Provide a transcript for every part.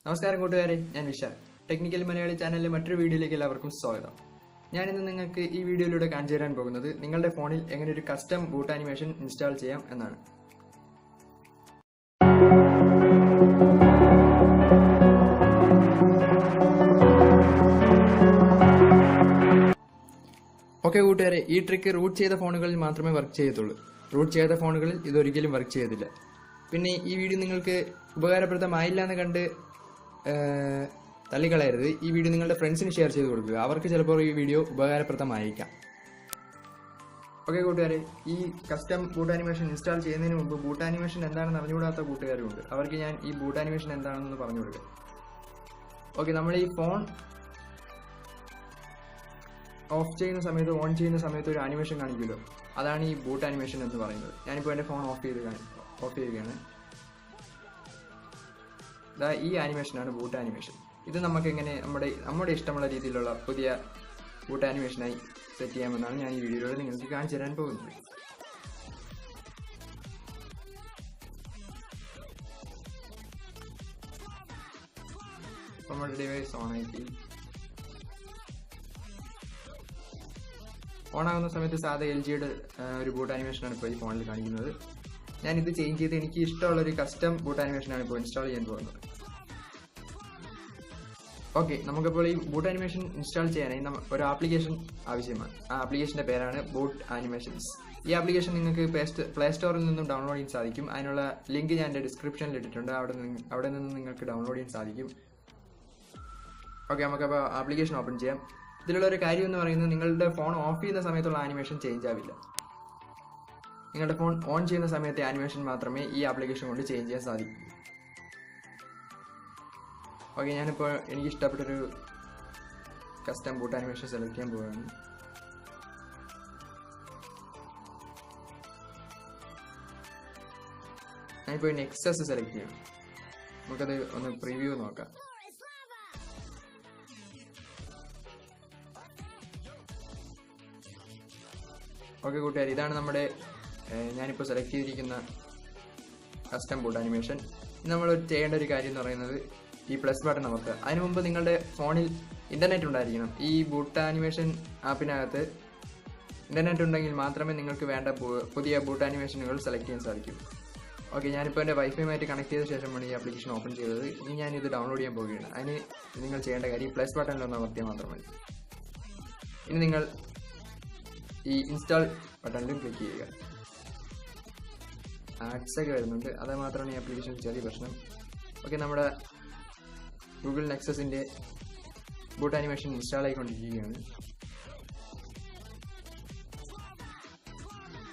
നമസ്കാരം കൂട്ടുകാരെ, ഞാൻ വിശാൽ. ടെക്നിക്കൽ മലയാളി ചാനലിലെ മറ്റൊരു വീഡിയോയിലേക്ക് എല്ലാവർക്കും സ്വാഗതം. ഞാനിന്ന് നിങ്ങൾക്ക് ഈ വീഡിയോയിലൂടെ കാണിച്ചു തരാൻ പോകുന്നത് നിങ്ങളുടെ ഫോണിൽ എങ്ങനെ ഒരു കസ്റ്റം ബൂട്ട് ആനിമേഷൻ ഇൻസ്റ്റാൾ ചെയ്യാം എന്നാണ്. ഓക്കെ കൂട്ടുകാരെ, ഈ ട്രിക്ക് റൂട്ട് ചെയ്ത ഫോണുകളിൽ മാത്രമേ വർക്ക് ചെയ്യത്തുള്ളൂ. റൂട്ട് ചെയ്ത ഫോണുകളിൽ ഇതൊരിക്കലും വർക്ക് ചെയ്തില്ല. പിന്നെ ഈ വീഡിയോ നിങ്ങൾക്ക് ഉപകാരപ്രദമായില്ല എന്ന് കണ്ട് തള്ളിക്കളയരുത്. ഈ വീഡിയോ നിങ്ങളുടെ ഫ്രണ്ട്സിന് ഷെയർ ചെയ്ത് കൊടുക്കുക. അവർക്ക് ചിലപ്പോൾ ഈ വീഡിയോ ഉപകാരപ്രദമായിരിക്കാം. ഓക്കെ കൂട്ടുകാരെ, ഈ കസ്റ്റം ബൂട്ട് ആനിമേഷൻ ഇൻസ്റ്റാൾ ചെയ്യുന്നതിന് മുമ്പ് ബൂട്ട് ആനിമേഷൻ എന്താണെന്ന് അറിഞ്ഞുകൂടാത്ത കൂട്ടുകാരുണ്ട്. അവർക്ക് ഞാൻ ഈ ബൂട്ട് ആനിമേഷൻ എന്താണെന്ന് പറഞ്ഞു കൊടുക്കാം. ഓക്കെ, നമ്മൾ ഈ ഫോൺ ഓഫ് ചെയ്യുന്ന സമയത്ത് ഓൺ ചെയ്യുന്ന സമയത്ത് ഒരു ആനിമേഷൻ കാണിക്കുമല്ലോ, അതാണ് ഈ ബൂട്ട് ആനിമേഷൻ എന്ന് പറയുന്നത്. ഞാനിപ്പോൾ എൻ്റെ ഫോൺ ഓഫ് ചെയ്യുകയാണ്. ഈ ആനിമേഷനാണ് ബൂട്ട് ആനിമേഷൻ. ഇത് നമുക്ക് എങ്ങനെ നമ്മുടെ ഇഷ്ടമുള്ള രീതിയിലുള്ള പുതിയ ബൂട്ട് ആനിമേഷനായി സെറ്റ് ചെയ്യാമെന്നാണ് ഞാൻ ഈ വീഡിയോയിലൂടെ നിങ്ങൾക്ക് കാണിച്ചു തരാൻ പോകുന്നത്. നമ്മുടെ ഡിവൈസ് ഓണാകുന്ന സമയത്ത് സാധാ LGയുടെ ഒരു ബൂട്ട് ആനിമേഷനാണ് ഇപ്പോൾ ഈ ഫോണിൽ കാണിക്കുന്നത്. ഞാനിത് ചേഞ്ച് ചെയ്ത് എനിക്ക് ഇഷ്ടമുള്ളൊരു കസ്റ്റം ബൂട്ട് ആനിമേഷനാണ് ഇപ്പോൾ ഇൻസ്റ്റാൾ ചെയ്യാൻ പോകുന്നത്. ഓക്കെ, നമുക്കിപ്പോൾ ഈ ബൂട്ട് ആനിമേഷൻ ഇൻസ്റ്റാൾ ചെയ്യാനായി ഒരു ആപ്ലിക്കേഷൻ ആവശ്യമാണ്. ആ ആപ്ലിക്കേഷൻ്റെ പേരാണ് ബൂട്ട് ആനിമേഷൻസ്. ഈ ആപ്ലിക്കേഷൻ നിങ്ങൾക്ക് പ്ലേ സ്റ്റോറിൽ നിന്നും ഡൗൺലോഡ് ചെയ്യാൻ സാധിക്കും. അതിനുള്ള ലിങ്ക് ഞാൻ എൻ്റെ ഡിസ്ക്രിപ്ഷനിൽ ഇട്ടിട്ടുണ്ട്. അവിടെ നിന്ന് നിങ്ങൾക്ക് ഡൗൺലോഡ് ചെയ്യാൻ സാധിക്കും. ഓക്കെ, നമുക്കപ്പോൾ ആപ്ലിക്കേഷൻ ഓപ്പൺ ചെയ്യാം. ഇതിലുള്ള ഒരു കാര്യം എന്ന് പറയുന്നത്, നിങ്ങളുടെ ഫോൺ ഓഫ് ചെയ്യുന്ന സമയത്തുള്ള ആനിമേഷൻ ചേഞ്ച് ആവില്ല. നിങ്ങളുടെ ഫോൺ ഓൺ ചെയ്യുന്ന സമയത്തെ ആനിമേഷൻ മാത്രമേ ഈ ആപ്ലിക്കേഷൻ കൊണ്ട് ചേഞ്ച് ചെയ്യാൻ സാധിക്കൂ. ഓക്കെ, ഞാനിപ്പോൾ എനിക്ക് ഇഷ്ടപ്പെട്ടൊരു കസ്റ്റം ബൂട്ട് ആനിമേഷൻ സെലക്ട് ചെയ്യാൻ പോവുകയാണ്. ഞാനിപ്പോൾ നെക്സസ് സെലക്ട് ചെയ്യണം. നമുക്കത് ഒന്ന് പ്രിവ്യൂ നോക്കാം. ഓക്കെ കൂട്ടുകാർ, ഇതാണ് നമ്മുടെ ഞാനിപ്പോൾ സെലക്ട് ചെയ്തിരിക്കുന്ന കസ്റ്റം ബൂട്ട് ആനിമേഷൻ. നമ്മൾ ചെയ്യേണ്ട ഒരു കാര്യം എന്ന് പറയുന്നത്, ഈ പ്ലസ് ബട്ടൺ അമർത്തുക. അതിനു മുമ്പ് നിങ്ങളുടെ ഫോണിൽ ഇൻ്റർനെറ്റ് ഉണ്ടായിരിക്കണം. ഈ ബൂട്ട് ആനിമേഷൻ ആപ്പിനകത്ത് ഇൻ്റർനെറ്റ് ഉണ്ടെങ്കിൽ മാത്രമേ നിങ്ങൾക്ക് വേണ്ട പുതിയ ബൂട്ട് ആനിമേഷനുകൾ സെലക്ട് ചെയ്യാൻ സാധിക്കും. ഓക്കെ, ഞാനിപ്പോൾ എൻ്റെ വൈഫൈയുമായിട്ട് കണക്ട് ചെയ്ത ശേഷമാണ് ഈ ആപ്ലിക്കേഷൻ ഓപ്പൺ ചെയ്തത്. ഇനി ഞാനിത് ഡൗൺലോഡ് ചെയ്യാൻ പോവുകയാണ്. അതിന് നിങ്ങൾ ചെയ്യേണ്ട കാര്യം പ്ലസ് ബട്ടണിലൊന്ന് അമർത്തിയാൽ മാത്രം മതി. ഇനി നിങ്ങൾ ഈ ഇൻസ്റ്റാൾ ബട്ടണിലും ക്ലിക്ക് ചെയ്യുക. ആഡ്സ് ഒക്കെ വരുന്നുണ്ട്, അത് മാത്രമാണ് ഈ ആപ്ലിക്കേഷൻ ചെറിയ പ്രശ്നം. ഓക്കെ, നമ്മുടെ ഗൂഗിൾ നെക്സസിൻ്റെ ബൂട്ട് ആനിമേഷൻ ഇൻസ്റ്റാൾ ആയിക്കൊണ്ടിരിക്കുകയാണ്.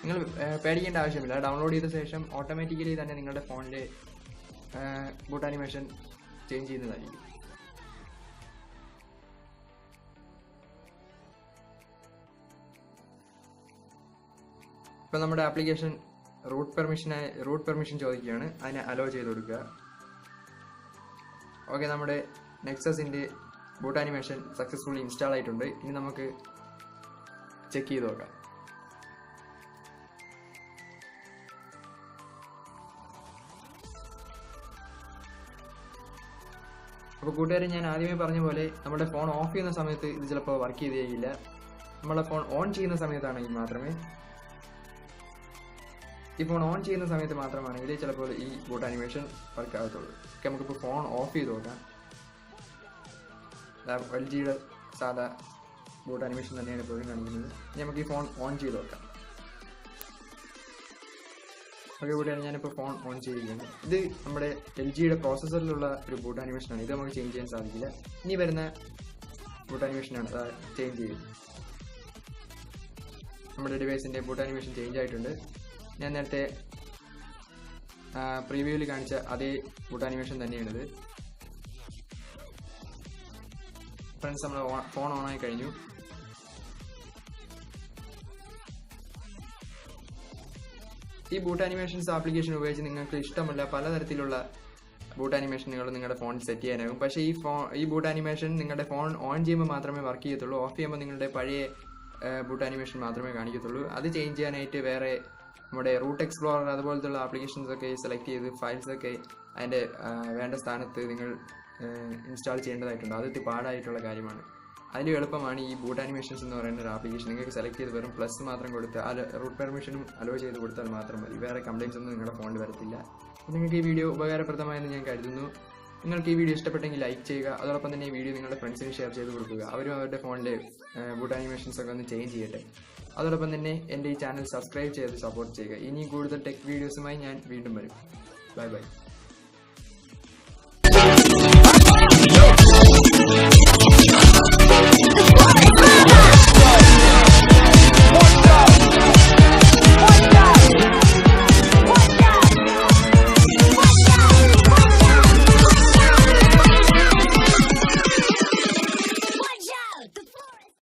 നിങ്ങൾ പേടിക്കേണ്ട ആവശ്യമില്ല. ഡൗൺലോഡ് ചെയ്ത ശേഷം ഓട്ടോമാറ്റിക്കലി തന്നെ നിങ്ങളുടെ ഫോണിലെ ബൂട്ട് ആനിമേഷൻ ചേഞ്ച് ചെയ്യുന്നതായിരിക്കും. ഇപ്പം നമ്മുടെ ആപ്ലിക്കേഷൻ റൂട്ട് പെർമിഷൻ ചോദിക്കുകയാണ്. അതിനെ അലോ ചെയ്ത് കൊടുക്കുക. ഓക്കെ, നമ്മുടെ നെക്സസിൻ്റെ ബൂട്ട് ആനിമേഷൻ സക്സസ്ഫുള്ളി ഇൻസ്റ്റാൾ ആയിട്ടുണ്ട്. ഇനി നമുക്ക് ചെക്ക് ചെയ്ത് നോക്കാം. അപ്പോൾ കൂട്ടുകാരെ, ഞാൻ ആദ്യമേ പറഞ്ഞ പോലെ നമ്മുടെ ഫോൺ ഓഫ് ചെയ്യുന്ന സമയത്ത് ഇത് ചിലപ്പോൾ വർക്ക് ചെയ്തേക്കില്ല. നമ്മളെ ഫോൺ ഓൺ ചെയ്യുന്ന സമയത്താണെങ്കിൽ മാത്രമേ ഈ ഫോൺ ഓൺ ചെയ്യുന്ന സമയത്ത് മാത്രമാണെങ്കിൽ ചിലപ്പോൾ ഈ ബൂട്ട് ആനിമേഷൻ വർക്ക് ആകത്തുള്ളൂ. ഓക്കെ, നമുക്കിപ്പോൾ ഫോൺ ഓഫ് ചെയ്ത് നോക്കാം. LGയുടെ സാധാ ബൂട്ട് ആനിമേഷൻ തന്നെയാണ് ഇപ്പോഴും കാണിക്കുന്നത്. ഇനി നമുക്ക് ഈ ഫോൺ ഓൺ ചെയ്ത് നോക്കാം. ഓക്കെ കൂട്ടുകാരെ, ഞാനിപ്പോൾ ഫോൺ ഓൺ ചെയ്യുകയാണ്. ഇത് നമ്മുടെ LGയുടെ പ്രോസസ്സറിലുള്ള ഒരു ബൂട്ട് ആനിമേഷനാണ്. ഇത് നമുക്ക് ചേഞ്ച് ചെയ്യാൻ സാധിക്കില്ല. ഇനി വരുന്ന ബൂട്ട് ആനിമേഷനാണ് ചേഞ്ച് ചെയ്യുന്നത്. നമ്മുടെ ഡിവൈസിൻ്റെ ബൂട്ട് ആനിമേഷൻ ചേഞ്ച് ആയിട്ടുണ്ട്. ഞാൻ നേരത്തെ പ്രീവ്യൂവിൽ കാണിച്ച അതേ ബൂട്ട് ആനിമേഷൻ തന്നെയാണിത്. ഫ്രണ്ട്സ്, നമ്മൾ ഫോൺ ഓണായി കഴിഞ്ഞു. ഈ ബൂട്ട് ആനിമേഷൻസ് ആപ്ലിക്കേഷൻ ഉപയോഗിച്ച് നിങ്ങൾക്ക് ഇഷ്ടമുള്ള പലതരത്തിലുള്ള ബൂട്ട് ആനിമേഷനുകൾ നിങ്ങളുടെ ഫോണിൽ സെറ്റ് ചെയ്യാനാകും. പക്ഷേ ഈ ബൂട്ട് ആനിമേഷൻ നിങ്ങളുടെ ഫോൺ ഓൺ ചെയ്യുമ്പോൾ മാത്രമേ വർക്ക് ചെയ്യത്തുള്ളൂ. ഓഫ് ചെയ്യുമ്പോൾ നിങ്ങളുടെ പഴയ ബൂട്ട് ആനിമേഷൻ മാത്രമേ കാണിക്കത്തുള്ളൂ. അത് ചേഞ്ച് ചെയ്യാനായിട്ട് വേറെ നമ്മുടെ റൂട്ട് എക്സ്പ്ലോറർ അതുപോലത്തുള്ള ആപ്ലിക്കേഷൻസ് ഒക്കെ സെലക്ട് ചെയ്ത് ഫയൽസൊക്കെ അതിൻ്റെ വേണ്ട സ്ഥാനത്ത് നിങ്ങൾ ഇൻസ്റ്റാൾ ചെയ്യേണ്ടതായിട്ടുണ്ട്. അതൊക്കെ പാടായിട്ടുള്ള കാര്യമാണ്. അതിലും എളുപ്പമാണ് ഈ ബൂട്ട് ആനിമേഷൻസ് എന്ന് പറയുന്ന ഒരു ആപ്ലിക്കേഷൻ. നിങ്ങൾക്ക് സെലക്ട് ചെയ്ത് വെറും പ്ലസ് മാത്രം കൊടുത്ത് റൂട്ട് പെർമിഷനും അലോ ചെയ്ത് കൊടുത്താൽ മാത്രം മതി. വേറെ കംപ്ലയിൻസ് ഒന്നും നിങ്ങളുടെ ഫോണിൽ വരത്തില്ല. നിങ്ങൾക്ക് ഈ വീഡിയോ ഉപകാരപ്രദമായെന്ന് ഞാൻ കരുതുന്നു. നിങ്ങൾക്ക് ഈ വീഡിയോ ഇഷ്ടപ്പെട്ടെങ്കിൽ ലൈക്ക് ചെയ്യുക. അതോടൊപ്പം തന്നെ ഈ വീഡിയോ നിങ്ങളുടെ ഫ്രണ്ട്സിന് ഷെയർ ചെയ്ത് കൊടുക്കുക. അവരും അവരുടെ ഫോണിലെ ബൂട്ട് ആനിമേഷൻസ് ഒക്കെ ഒന്ന് ചേഞ്ച് ചെയ്യട്ടെ. അതോടൊപ്പം തന്നെ എൻ്റെ ഈ ചാനൽ സബ്സ്ക്രൈബ് ചെയ്ത് സപ്പോർട്ട് ചെയ്യുക. ഇനിയും കൂടുതൽ ടെക് വീഡിയോസുമായി ഞാൻ വീണ്ടും വരും. Bye bye.